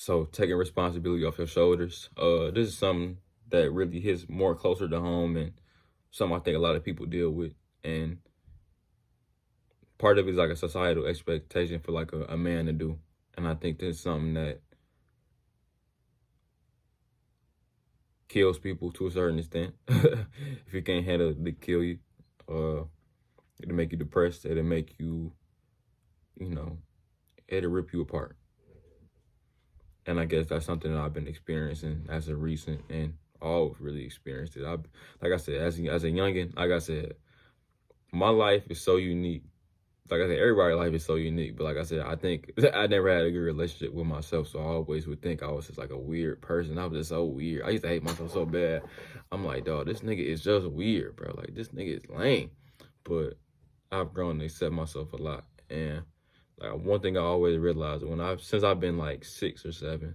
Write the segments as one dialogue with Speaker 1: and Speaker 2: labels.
Speaker 1: So taking responsibility off your shoulders, this is something that really hits more closer to home and something I think a lot of people deal with. And part of it is like a societal expectation for like a man to do. And I think this is something that kills people to a certain extent. If you can't handle it, they kill you. Uh, it'll make you depressed. It'll make you, you know, it'll rip you apart. And I guess that's something that I've been experiencing as a recent, and always really experienced it. Like I said, as a youngin, like I said, my life is so unique. Like I said, everybody's life is so unique. But like I said, I think I never had a good relationship with myself, so I always would think I was just like a weird person. I was just so weird. I used to hate myself so bad. I'm like, dog, this nigga is just weird, bro. Like this nigga is lame. But I've grown to accept myself a lot, and like one thing I always realized since I've been like 6 or 7,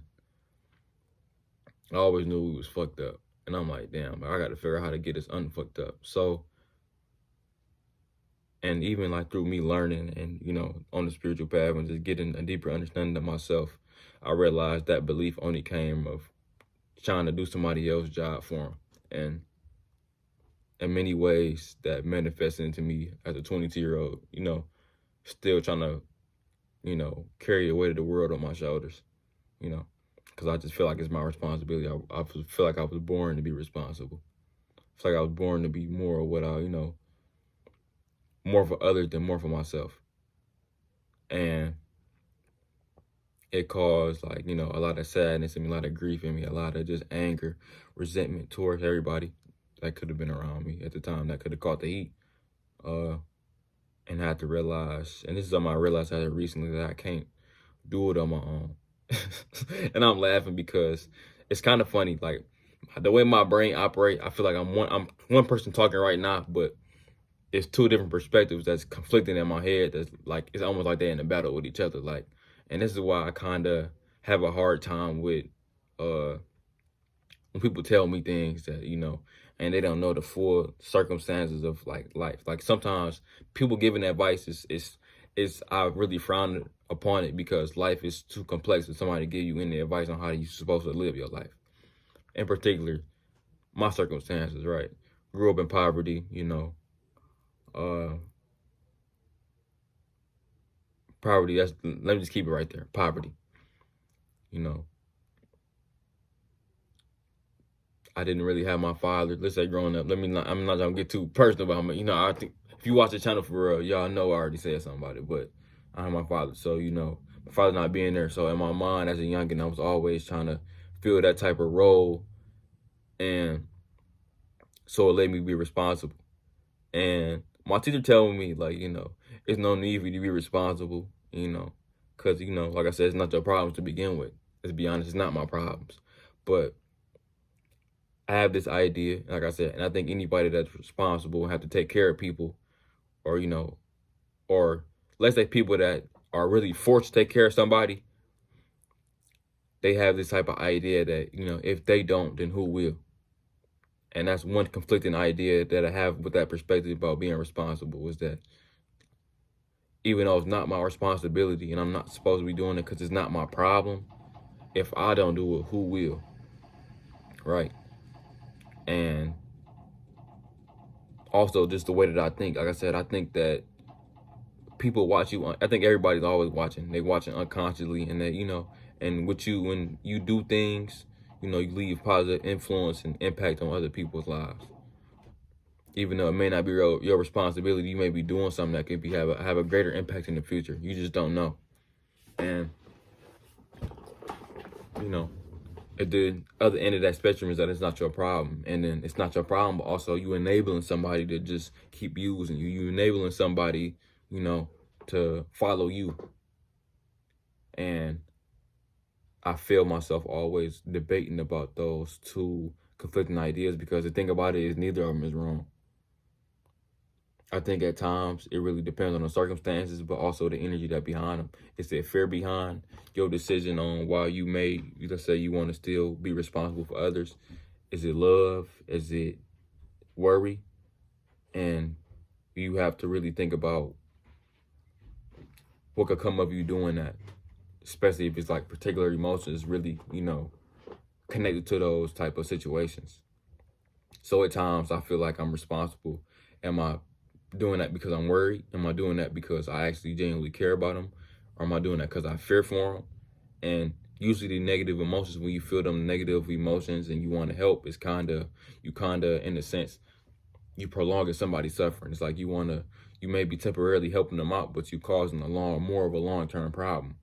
Speaker 1: I always knew we was fucked up. And I'm like, damn, I got to figure out how to get us unfucked up. So, and even like through me learning and, on the spiritual path and just getting a deeper understanding of myself, I realized that belief only came of trying to do somebody else's job for them. And in many ways that manifested into me as a 22-year-old, still trying to, carry the weight of the world on my shoulders, because I just feel like it's my responsibility. I feel like I was born to be responsible. I feel like I was born to be more of what more for others than more for myself. And it caused like, a lot of sadness in me, a lot of grief in me, a lot of just anger, resentment towards everybody that could have been around me at the time that could have caught the heat. And I had to realize, and this is something I realized as recently, that I can't do it on my own. And I'm laughing because it's kind of funny, like the way my brain operates. I feel like I'm one person talking right now, but it's two different perspectives that's conflicting in my head. That's like, it's almost like they're in a battle with each other. Like, and this is why I kind of have a hard time with when people tell me things that, and they don't know the full circumstances of like life. Like sometimes people giving advice is I really frown upon it because life is too complex for somebody to give you any advice on how you're supposed to live your life. In particular, my circumstances, right? Grew up in poverty, poverty, let me just keep it right there. Poverty. I didn't really have my father. Let's say growing up. I'm not gonna get too personal about me. I think if you watch the channel for real, y'all know I already said something about it. But I have my father, so my father not being there. So in my mind as a youngin, I was always trying to fill that type of role, and so it let me be responsible. And my teacher telling me like, it's no need for you to be responsible, because like I said, it's not your problems to begin with. Let's be honest, it's not my problems, but I have this idea, like I said, and I think anybody that's responsible and have to take care of people, or or let's say people that are really forced to take care of somebody, they have this type of idea that, if they don't, then who will? And that's one conflicting idea that I have with that perspective about being responsible, is that even though it's not my responsibility and I'm not supposed to be doing it because it's not my problem, if I don't do it, who will? Right? And also just the way that I think, like I said, I think that people watch you. I think everybody's always watching. They watching unconsciously, and that and when you do things, you leave positive influence and impact on other people's lives. Even though it may not be your responsibility, you may be doing something that could have a greater impact in the future. You just don't know. And at the other end of that spectrum is that it's not your problem, and then it's not your problem, but also you enabling somebody to just keep using you. You enabling somebody, to follow you. And I feel myself always debating about those two conflicting ideas, because the thing about it is neither of them is wrong. I think at times it really depends on the circumstances, but also the energy that behind them. Is there fear behind your decision on why you let's say you want to still be responsible for others? Is it love? Is it worry? And you have to really think about what could come of you doing that. especially if it's like particular emotions really, connected to those type of situations. So at times I feel like I'm responsible. Am I doing that because I'm worried? Am I doing that because I actually genuinely care about them? Or am I doing that because I fear for them? And usually the negative emotions, when you feel them negative emotions and you want to help, it's you in a sense, you prolonging somebody's suffering. It's like you may be temporarily helping them out, but you causing more of a long-term problem.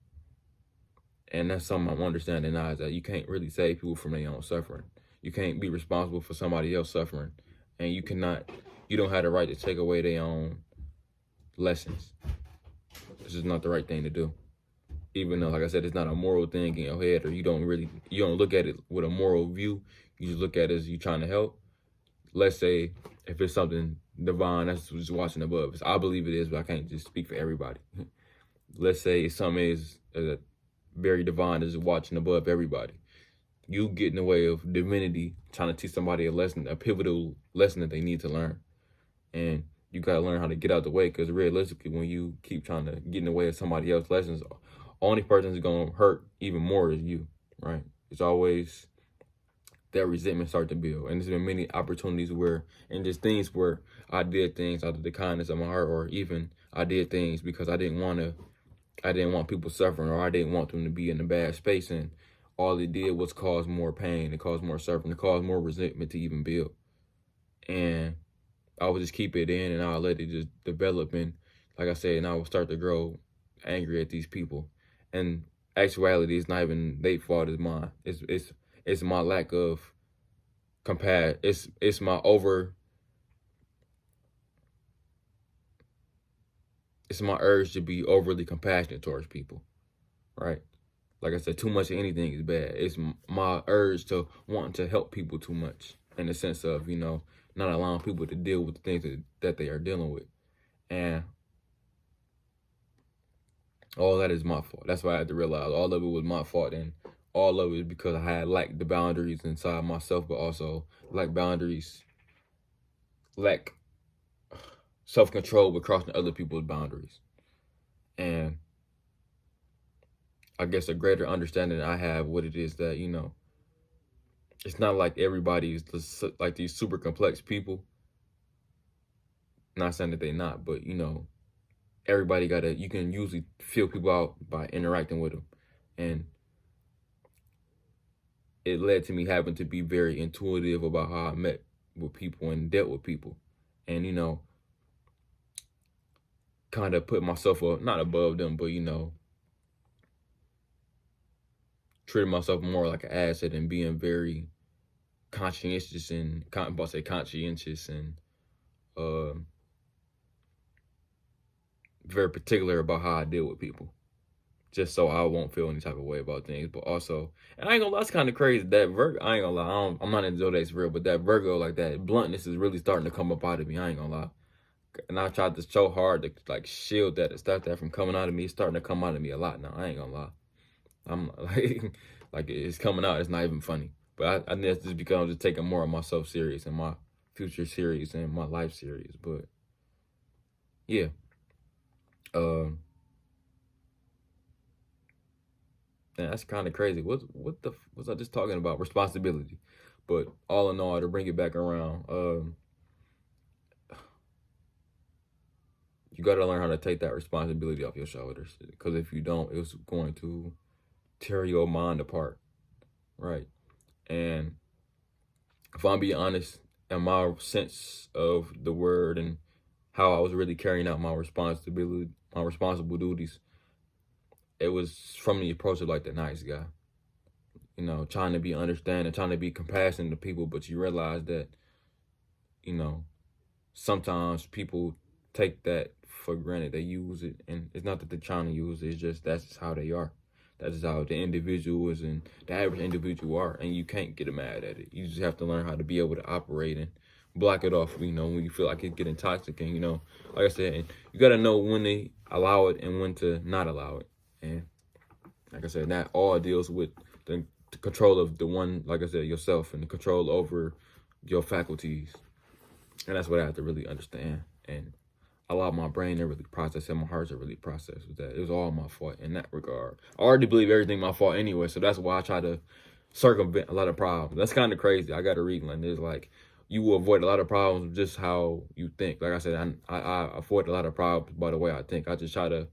Speaker 1: And that's something I'm understanding now, is that you can't really save people from their own suffering. You can't be responsible for somebody else suffering. And you don't have the right to take away their own lessons. This is not the right thing to do. Even though, like I said, it's not a moral thing in your head, or you don't look at it with a moral view. You just look at it as you trying to help. Let's say if it's something divine that's just watching above. I believe it is, but I can't just speak for everybody. Let's say something is very divine, is watching above everybody. You get in the way of divinity trying to teach somebody a lesson, a pivotal lesson that they need to learn. And you got to learn how to get out the way, because realistically, when you keep trying to get in the way of somebody else's lessons, only person that's going to hurt even more is you, right? It's always that resentment start to build. And there's been many opportunities and just things where I did things out of the kindness of my heart, or even I did things because I didn't want people suffering, or I didn't want them to be in a bad space. And all it did was cause more pain, it caused more suffering, it caused more resentment to even build. And I would just keep it in, and I'll let it just develop. And like I said, and I would start to grow angry at these people. And actuality, it's not even their fault, it's mine. It's my lack of compassion. It's my it's my urge to be overly compassionate towards people, right? Like I said, too much of anything is bad. It's my urge to want to help people too much, in the sense of, not allowing people to deal with the things that they are dealing with. And all that is my fault. That's why I had to realize all of it was my fault. And all of it is because I had lacked the boundaries inside myself, but also lack self-control with crossing other people's boundaries. And I guess a greater understanding I have what it is that, it's not like everybody is like these super complex people. Not saying that they're not, but, everybody you can usually feel people out by interacting with them. And it led to me having to be very intuitive about how I met with people and dealt with people. And, kind of put myself up, not above them, but, treating myself more like an asset, and being very conscientious and very particular about how I deal with people, just so I won't feel any type of way about things. But also, and I ain't gonna lie, it's kind of crazy that Virgo, I ain't gonna lie, I'm not in Zodiac's real, but that Virgo, like that bluntness is really starting to come up out of me. I ain't gonna lie. And I tried to so hard to like shield that and stop that from coming out of me. It's starting to come out of me a lot now. I ain't gonna lie. I'm like it's coming out. It's not even funny. But I think just because I'm just taking more of myself serious, and my future serious, and my life serious. But yeah. And that's kind of crazy. What was I just talking about? Responsibility. But all in all, to bring it back around, you got to learn how to take that responsibility off your shoulders. Because if you don't, it's going to tear your mind apart, right? And if I'm being honest, in my sense of the word and how I was really carrying out my responsible duties, it was from the approach of like the nice guy, trying to be understanding, trying to be compassionate to people. But you realize that, sometimes people take that for granted. They use it, and it's not that they're trying to use it. It's just that's just how they are. That's just how the individuals and the average individual are, and you can't get mad at it. You just have to learn how to be able to operate and block it off, when you feel like it's getting toxic. And, like I said, you got to know when to allow it and when to not allow it. And like I said, that all deals with the control of the one, like I said, yourself, and the control over your faculties. And that's what I have to really understand. And allow my brain to really process and my heart to really process with that. It was all my fault in that regard. I already believe everything my fault anyway, so that's why I try to circumvent a lot of problems. That's kind of crazy. I got to read like this. Like, you will avoid a lot of problems with just how you think. Like I said, I avoid a lot of problems by the way I think. I just try to,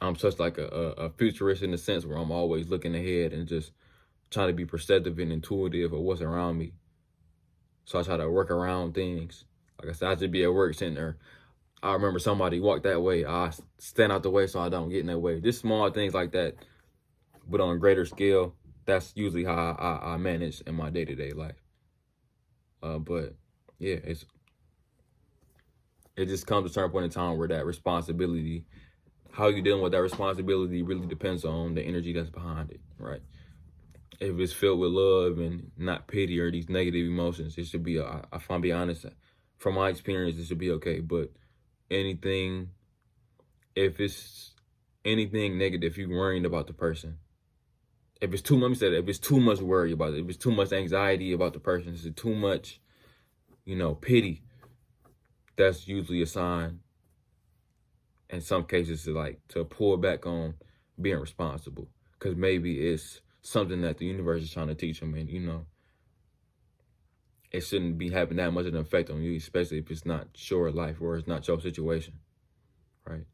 Speaker 1: I'm such like a futurist in the sense where I'm always looking ahead and just trying to be perceptive and intuitive of what's around me. So I try to work around things. Like I said, I just be at work sitting there. I remember somebody walked that way. I stand out the way so I don't get in that way. Just small things like that, but on a greater scale, that's usually how I manage in my day-to-day life. But yeah, it just comes to a certain point in time where that responsibility, how you dealing with that responsibility really depends on the energy that's behind it, right? If it's filled with love and not pity or these negative emotions, it should be, if I'm being honest, from my experience, it should be okay. But anything, if it's anything negative, you're worrying about the person. If it's too much, let me say that, if it's too much worry about it, if it's too much anxiety about the person, if it's too much, pity, that's usually a sign in some cases to pull back on being responsible. Because maybe it's something that the universe is trying to teach them, and it shouldn't be having that much of an effect on you, especially if it's not your life or it's not your situation, right?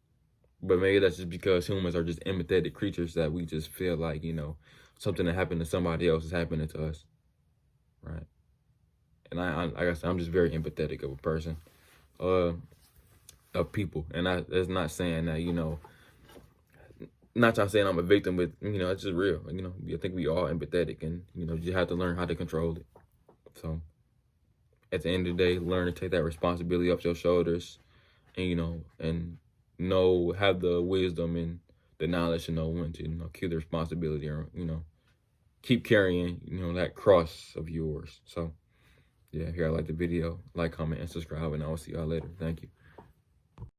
Speaker 1: But maybe that's just because humans are just empathetic creatures that we just feel like, something that happened to somebody else is happening to us, right? And like I said, I'm just very empathetic of a person, of people. And that's not saying that, not trying to say I'm a victim, but, it's just real. I think we all empathetic, and, you have to learn how to control it. So at the end of the day, learn to take that responsibility off your shoulders, and, have the wisdom and the knowledge to know when to, keep the responsibility, or, keep carrying, that cross of yours. So yeah, here, I like the video, like, comment, and subscribe, and I will see y'all later. Thank you.